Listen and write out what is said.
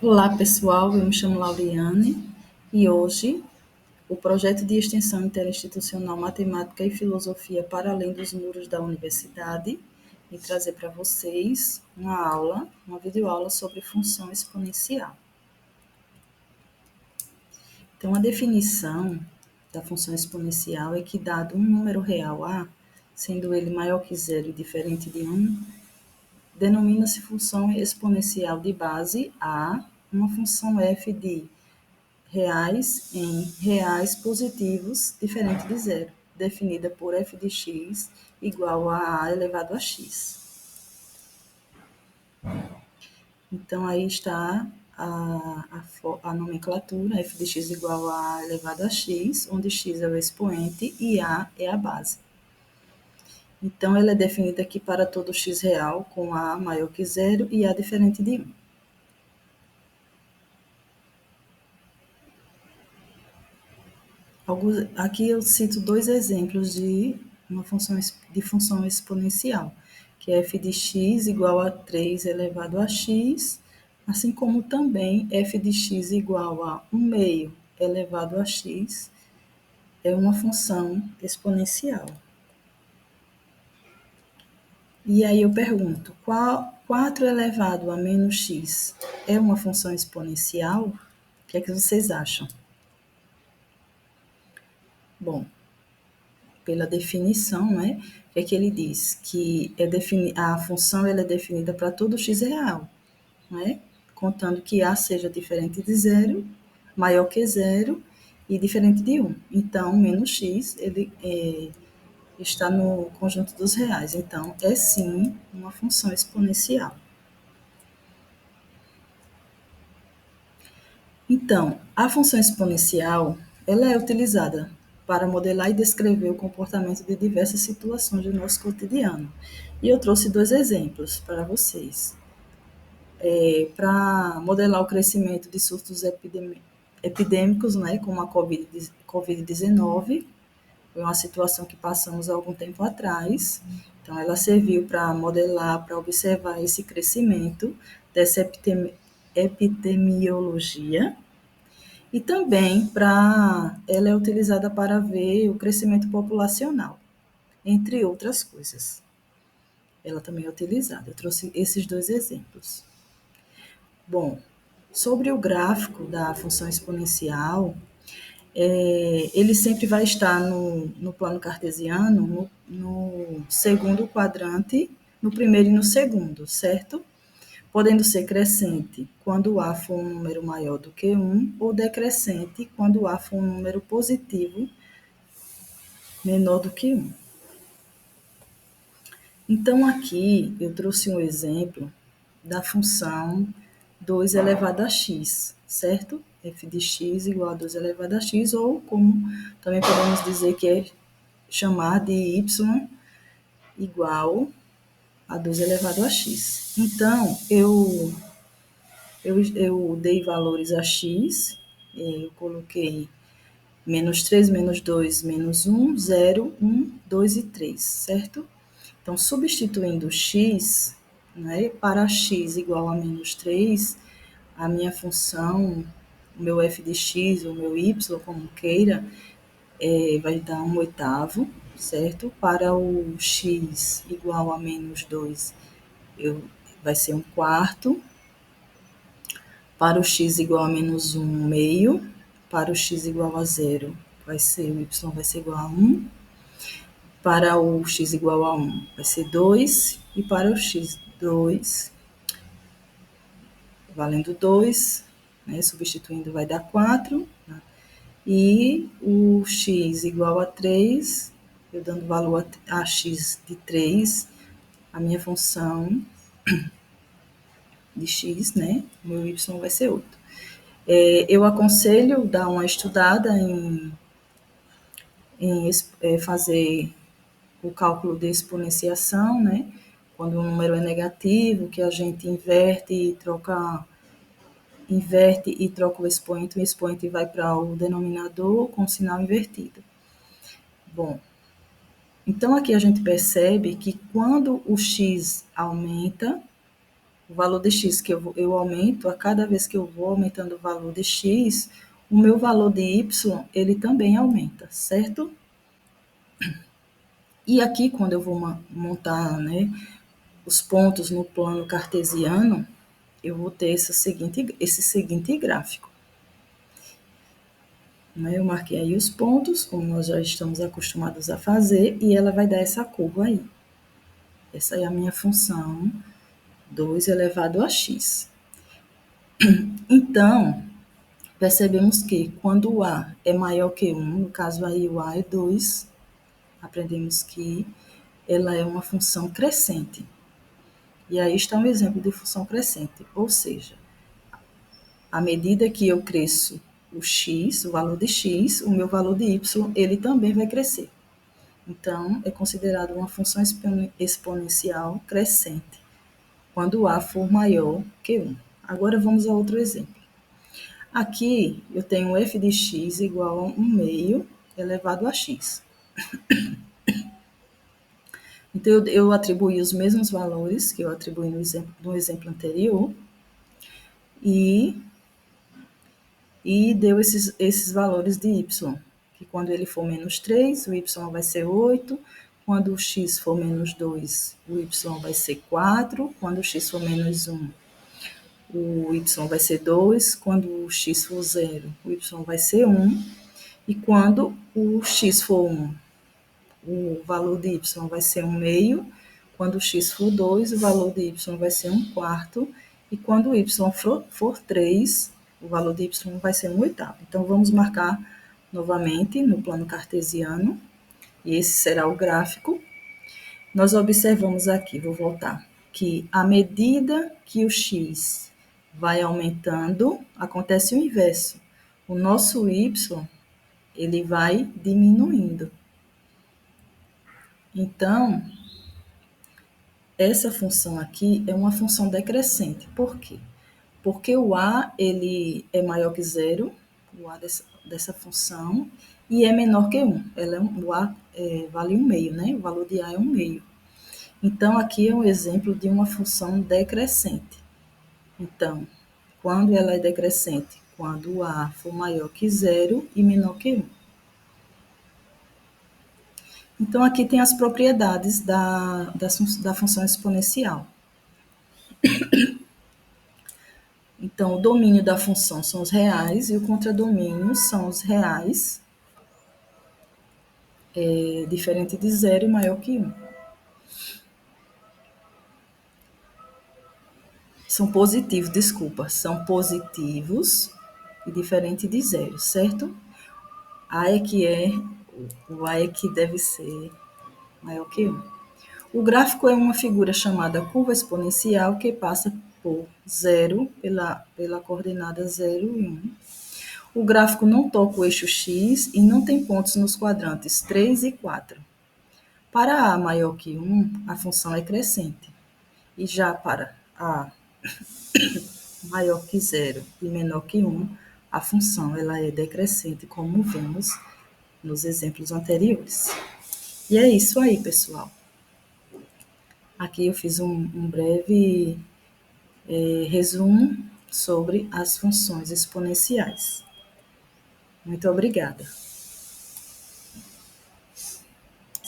Olá, pessoal. Eu me chamo Lauriane e hoje o projeto de extensão interinstitucional Matemática e Filosofia para além dos muros da universidade vem trazer para vocês uma videoaula sobre função exponencial. Então, a definição da função exponencial é que, dado um número real A, sendo ele maior que zero e diferente de 1, denomina-se função exponencial de base A, uma função f de reais em reais positivos diferente de zero, definida por f de x igual a elevado a x. Então, aí está a nomenclatura, f de x igual a elevado a x, onde x é o expoente e a é a base. Então, ela é definida aqui para todo x real, com a maior que zero e a diferente de 1. Aqui eu cito dois exemplos de função exponencial, que é f de x igual a 3 elevado a x, assim como também f de x igual a 1 meio elevado a x, é uma função exponencial. E aí eu pergunto, 4 elevado a menos x é uma função exponencial? O que é que vocês acham? Bom, pela definição, né? O que é que ele diz? Que a função ela é definida para todo x real, né? Contando que A seja diferente de zero, maior que zero e diferente de 1. Então, menos x, ele está no conjunto dos reais. Então, é sim uma função exponencial. Então, a função exponencial, ela é utilizada para modelar e descrever o comportamento de diversas situações do nosso cotidiano. E eu trouxe dois exemplos para vocês. Para modelar o crescimento de surtos epidêmicos, né, como a Covid-19, foi uma situação que passamos há algum tempo atrás. Então, ela serviu para modelar, para observar esse crescimento dessa epidemiologia. E também ela é utilizada para ver o crescimento populacional, entre outras coisas. Ela também é utilizada. Eu trouxe esses dois exemplos. Bom, sobre o gráfico da função exponencial, ele sempre vai estar no plano cartesiano, no segundo quadrante, no primeiro e no segundo, certo? Podendo ser crescente quando A for um número maior do que 1, ou decrescente quando A for um número positivo menor do que 1. Então, aqui eu trouxe um exemplo da função 2 elevado a x, certo? f de x igual a 2 elevado a x, ou como também podemos dizer que é chamar de y igual a 2 elevado a x. Então, eu dei valores a x, eu coloquei menos 3, menos 2, menos 1, 0, 1, 2 e 3, certo? Então, substituindo x, né, para x igual a menos 3, a minha função, o meu f de x, o meu y, como queira, vai dar 1/8, certo? Para o x igual a menos 2, vai ser 1/4. Para o x igual a menos 1, meio. Para o x igual a 0, o y vai ser igual a 1. Para o x igual a 1, vai ser 2. E para o x, 2, valendo 2, né, substituindo vai dar 4. Né? E o x igual a 3, eu dando valor a x de 3, a minha função de x, né, o meu y vai ser 8. Eu aconselho dar uma estudada em fazer o cálculo de exponenciação, né? Quando o número é negativo, que a gente inverte e troca o expoente vai para o denominador com sinal invertido. Bom, então aqui a gente percebe que quando o x aumenta, o valor de x que eu aumento, a cada vez que eu vou aumentando o valor de x, o meu valor de y, ele também aumenta, certo? E aqui, quando eu vou montar, né, os pontos no plano cartesiano, eu vou ter esse seguinte gráfico. Né? Eu marquei aí os pontos, como nós já estamos acostumados a fazer, e ela vai dar essa curva aí. Essa é a minha função 2 elevado a x. Então, percebemos que quando o a é maior que 1, no caso aí o a é 2, aprendemos que ela é uma função crescente. E aí está um exemplo de função crescente, ou seja, à medida que eu cresço o x, o valor de x, o meu valor de y, ele também vai crescer. Então, é considerado uma função exponencial crescente, quando a for maior que 1. Agora vamos a outro exemplo. Aqui eu tenho f de x igual a 1 meio elevado a x. Então, eu atribuí os mesmos valores que eu atribuí no exemplo anterior e deu esses valores de y, que quando ele for menos 3, o y vai ser 8, quando o x for menos 2, o y vai ser 4, quando o x for menos 1, o y vai ser 2, quando o x for 0, o y vai ser 1, e quando o x for 1, o valor de y vai ser 1 meio, quando o x for 2, o valor de y vai ser 1 quarto, e quando o y for 3, o valor de y vai ser 1 oitavo. Então, vamos marcar novamente no plano cartesiano, e esse será o gráfico. Nós observamos aqui, vou voltar, que à medida que o x vai aumentando, acontece o inverso. O nosso y, ele vai diminuindo. Então, essa função aqui é uma função decrescente. Por quê? Porque o a ele é maior que zero, o a dessa função, e é menor que 1. O a vale 1 meio, né? O valor de a é 1 meio. Então, aqui é um exemplo de uma função decrescente. Então, quando ela é decrescente? Quando o a for maior que zero e menor que 1. Então, aqui tem as propriedades da função exponencial. Então, o domínio da função são os reais e o contradomínio são os reais, diferente de zero e maior que 1. São positivos, desculpa, são positivos e diferente de zero, certo? O A é que deve ser maior que 1. O gráfico é uma figura chamada curva exponencial que passa por zero, pela coordenada 0 e 1. O gráfico não toca o eixo x e não tem pontos nos quadrantes 3 e 4. Para a maior que 1, a função é crescente. E já para a maior que 0 e menor que 1, a função ela é decrescente, como vimos nos exemplos anteriores. E é isso aí, pessoal. Aqui eu fiz um breve resumo sobre as funções exponenciais. Muito obrigada.